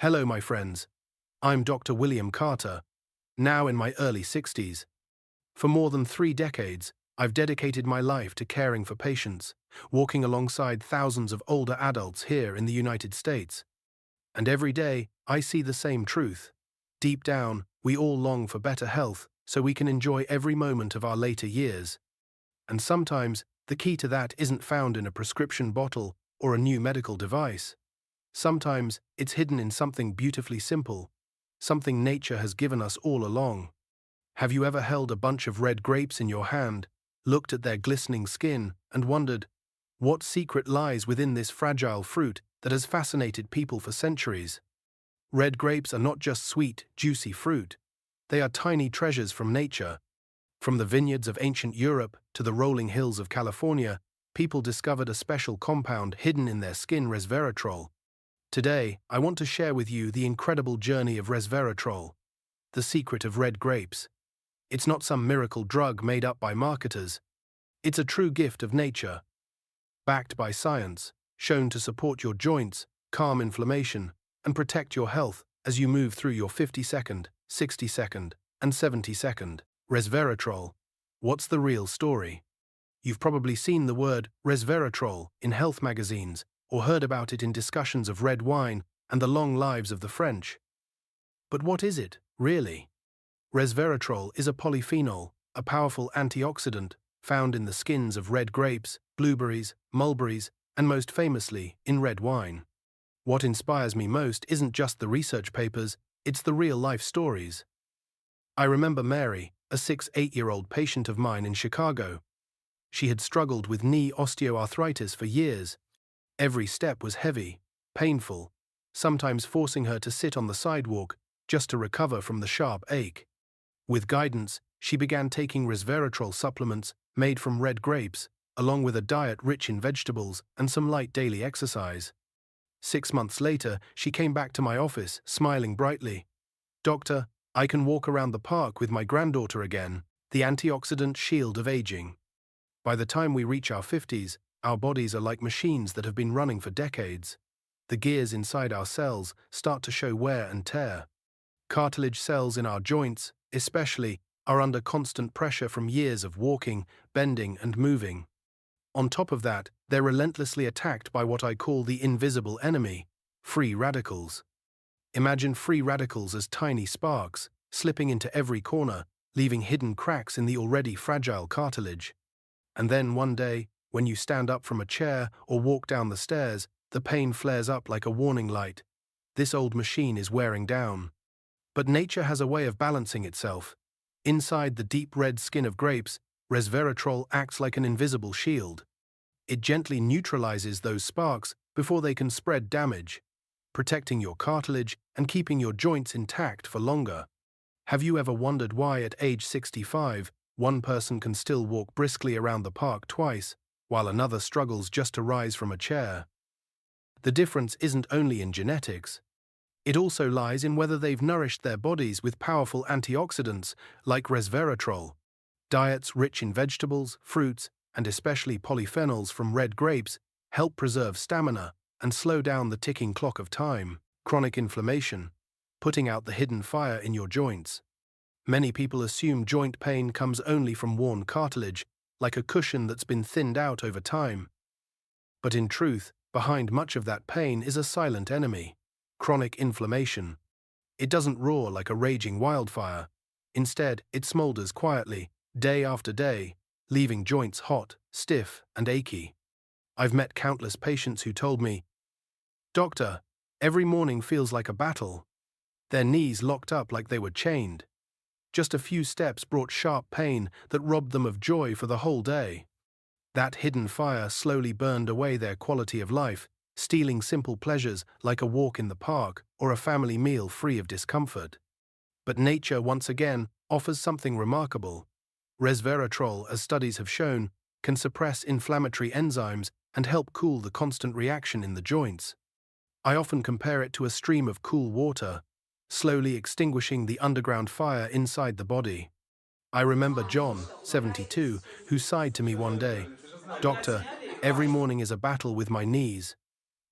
Hello, my friends. I'm Dr. William Carter, now in my early 60s. For more than 3 decades, I've dedicated my life to caring for patients, walking alongside thousands of older adults here in the United States. And every day, I see the same truth. Deep down, we all long for better health so we can enjoy every moment of our later years. And sometimes, the key to that isn't found in a prescription bottle or a new medical device. Sometimes, it's hidden in something beautifully simple, something nature has given us all along. Have you ever held a bunch of red grapes in your hand, looked at their glistening skin, and wondered, what secret lies within this fragile fruit that has fascinated people for centuries? Red grapes are not just sweet, juicy fruit. They are tiny treasures from nature. From the vineyards of ancient Europe to the rolling hills of California, people discovered a special compound hidden in their skin, resveratrol. Today, I want to share with you the incredible journey of resveratrol, the secret of red grapes. It's not some miracle drug made up by marketers. It's a true gift of nature, backed by science, shown to support your joints, calm inflammation, and protect your health as you move through your 50-second, 60-second, and 70-second. Resveratrol. What's the real story? You've probably seen the word resveratrol in health magazines, or heard about it in discussions of red wine and the long lives of the French. But what is it, really? Resveratrol is a polyphenol, a powerful antioxidant found in the skins of red grapes, blueberries, mulberries, and most famously, in red wine. What inspires me most isn't just the research papers, it's the real-life stories. I remember Mary, a 8-year-old patient of mine in Chicago. She had struggled with knee osteoarthritis for years. Every step was heavy, painful, sometimes forcing her to sit on the sidewalk just to recover from the sharp ache. With guidance, she began taking resveratrol supplements made from red grapes, along with a diet rich in vegetables and some light daily exercise. 6 months later, she came back to my office, smiling brightly. "Doctor, I can walk around the park with my granddaughter again, the antioxidant shield of aging." By the time we reach our 50s, our bodies are like machines that have been running for decades. The gears inside our cells start to show wear and tear. Cartilage cells in our joints, especially, are under constant pressure from years of walking, bending, and moving. On top of that, they're relentlessly attacked by what I call the invisible enemy, free radicals. Imagine free radicals as tiny sparks, slipping into every corner, leaving hidden cracks in the already fragile cartilage. And then one day, when you stand up from a chair or walk down the stairs, the pain flares up like a warning light. This old machine is wearing down. But nature has a way of balancing itself. Inside the deep red skin of grapes, resveratrol acts like an invisible shield. It gently neutralizes those sparks before they can spread damage, protecting your cartilage and keeping your joints intact for longer. Have you ever wondered why at age 65, one person can still walk briskly around the park twice, while another struggles just to rise from a chair? The difference isn't only in genetics. It also lies in whether they've nourished their bodies with powerful antioxidants like resveratrol. Diets rich in vegetables, fruits, and especially polyphenols from red grapes help preserve stamina and slow down the ticking clock of time, chronic inflammation, putting out the hidden fire in your joints. Many people assume joint pain comes only from worn cartilage, like a cushion that's been thinned out over time. But in truth, behind much of that pain is a silent enemy, chronic inflammation. It doesn't roar like a raging wildfire. Instead, it smolders quietly, day after day, leaving joints hot, stiff, and achy. I've met countless patients who told me, "Doctor, every morning feels like a battle." Their knees locked up like they were chained. Just a few steps brought sharp pain that robbed them of joy for the whole day. That hidden fire slowly burned away their quality of life, stealing simple pleasures like a walk in the park or a family meal free of discomfort. But nature, once again, offers something remarkable. Resveratrol, as studies have shown, can suppress inflammatory enzymes and help cool the constant reaction in the joints. I often compare it to a stream of cool water, slowly extinguishing the underground fire inside the body. I remember John, 72, who sighed to me one day, "Doctor, every morning is a battle with my knees."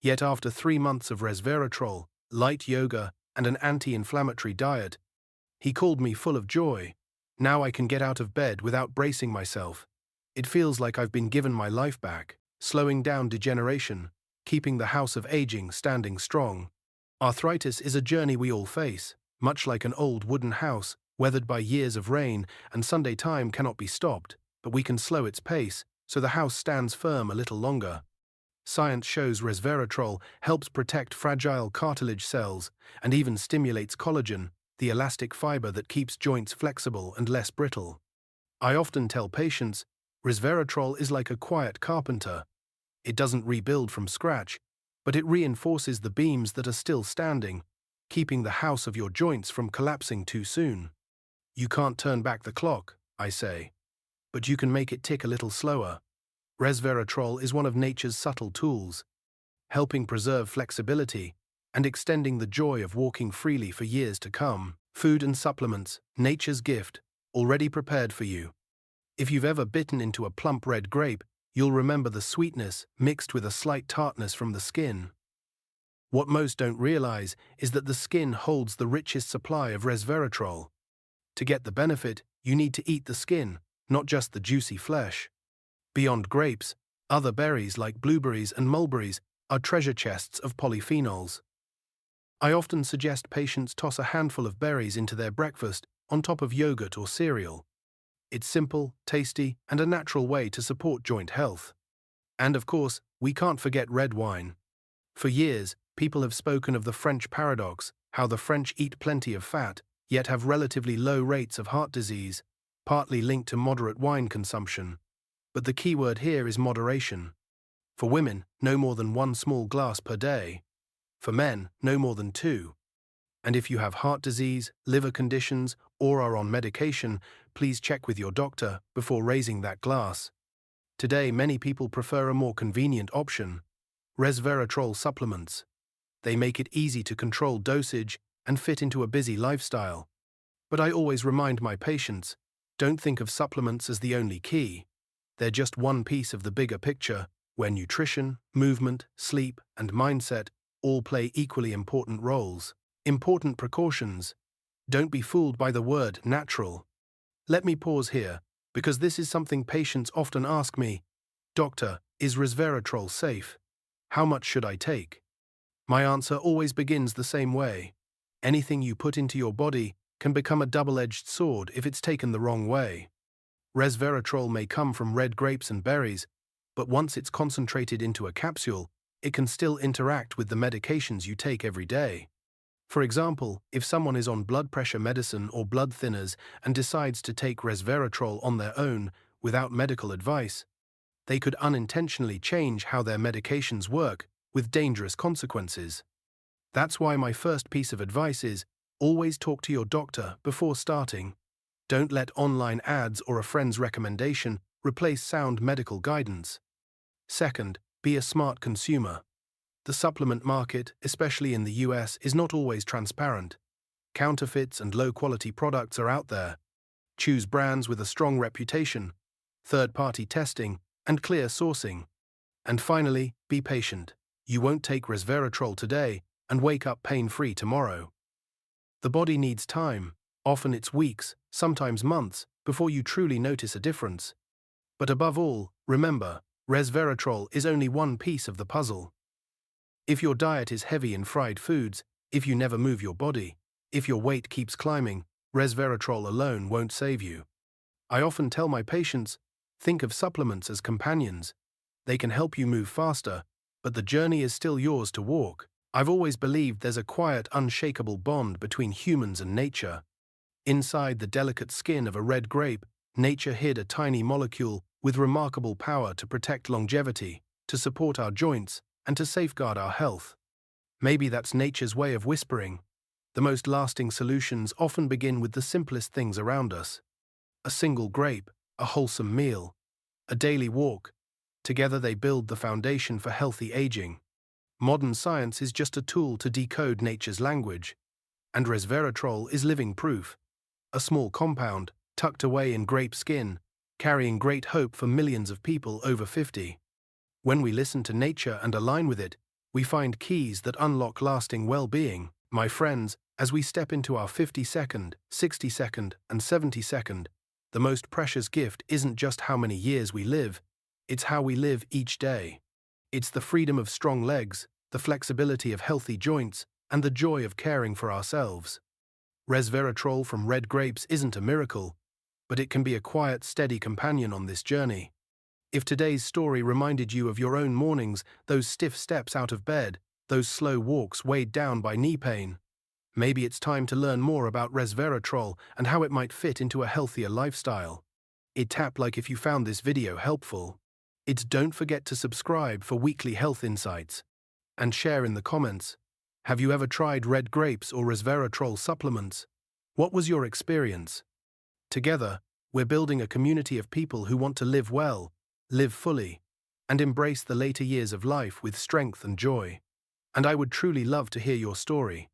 Yet after 3 months of resveratrol, light yoga, and an anti-inflammatory diet. He called me full of joy. Now I can get out of bed without bracing myself. It feels like I've been given my life back, slowing down degeneration, keeping the house of aging standing strong. Arthritis is a journey we all face, much like an old wooden house, weathered by years of rain, and Sunday time cannot be stopped, but we can slow its pace, so the house stands firm a little longer. Science shows resveratrol helps protect fragile cartilage cells and even stimulates collagen, the elastic fiber that keeps joints flexible and less brittle. I often tell patients, resveratrol is like a quiet carpenter. It doesn't rebuild from scratch, but it reinforces the beams that are still standing, keeping the house of your joints from collapsing too soon. You can't turn back the clock, I say, but you can make it tick a little slower. Resveratrol is one of nature's subtle tools, helping preserve flexibility and extending the joy of walking freely for years to come. Food and supplements, nature's gift, already prepared for you. If you've ever bitten into a plump red grape, you'll remember the sweetness mixed with a slight tartness from the skin. What most don't realize is that the skin holds the richest supply of resveratrol. To get the benefit, you need to eat the skin, not just the juicy flesh. Beyond grapes, other berries like blueberries and mulberries are treasure chests of polyphenols. I often suggest patients toss a handful of berries into their breakfast on top of yogurt or cereal. It's simple, tasty, and a natural way to support joint health. And of course, we can't forget red wine. For years, people have spoken of the French paradox, how the French eat plenty of fat, yet have relatively low rates of heart disease, partly linked to moderate wine consumption. But the key word here is moderation. For women, no more than 1 small glass per day. For men, no more than 2. And if you have heart disease, liver conditions, or are on medication, please check with your doctor before raising that glass. Today, many people prefer a more convenient option: resveratrol supplements. They make it easy to control dosage and fit into a busy lifestyle. But I always remind my patients, don't think of supplements as the only key. They're just one piece of the bigger picture, where nutrition, movement, sleep, and mindset all play equally important roles. Important precautions. Don't be fooled by the word natural. Let me pause here, because this is something patients often ask me. Doctor, is resveratrol safe? How much should I take? My answer always begins the same way. Anything you put into your body can become a double-edged sword if it's taken the wrong way. Resveratrol may come from red grapes and berries, but once it's concentrated into a capsule, it can still interact with the medications you take every day. For example, if someone is on blood pressure medicine or blood thinners and decides to take resveratrol on their own without medical advice, they could unintentionally change how their medications work, with dangerous consequences. That's why my first piece of advice is, always talk to your doctor before starting. Don't let online ads or a friend's recommendation replace sound medical guidance. Second, be a smart consumer. The supplement market, especially in the US, is not always transparent. Counterfeits and low-quality products are out there. Choose brands with a strong reputation, third-party testing, and clear sourcing. And finally, be patient. You won't take resveratrol today and wake up pain-free tomorrow. The body needs time. Often it's weeks, sometimes months, before you truly notice a difference. But above all, remember, resveratrol is only one piece of the puzzle. If your diet is heavy in fried foods, if you never move your body, if your weight keeps climbing, resveratrol alone won't save you. I often tell my patients, think of supplements as companions. They can help you move faster, but the journey is still yours to walk. I've always believed there's a quiet, unshakable bond between humans and nature. Inside the delicate skin of a red grape, nature hid a tiny molecule with remarkable power to protect longevity, to support our joints, and to safeguard our health. Maybe that's nature's way of whispering. The most lasting solutions often begin with the simplest things around us. A single grape, a wholesome meal, a daily walk. Together they build the foundation for healthy aging. Modern science is just a tool to decode nature's language. And resveratrol is living proof. A small compound, tucked away in grape skin, carrying great hope for millions of people over 50. When we listen to nature and align with it, we find keys that unlock lasting well-being. My friends, as we step into our 50-second, 60-second, and 70-second, the most precious gift isn't just how many years we live, it's how we live each day. It's the freedom of strong legs, the flexibility of healthy joints, and the joy of caring for ourselves. Resveratrol from red grapes isn't a miracle, but it can be a quiet, steady companion on this journey. If today's story reminded you of your own mornings, those stiff steps out of bed, those slow walks weighed down by knee pain, maybe it's time to learn more about resveratrol and how it might fit into a healthier lifestyle. Tap like if you found this video helpful. Don't forget to subscribe for weekly health insights. And share in the comments. Have you ever tried red grapes or resveratrol supplements? What was your experience? Together, we're building a community of people who want to live well, live fully, and embrace the later years of life with strength and joy. And I would truly love to hear your story.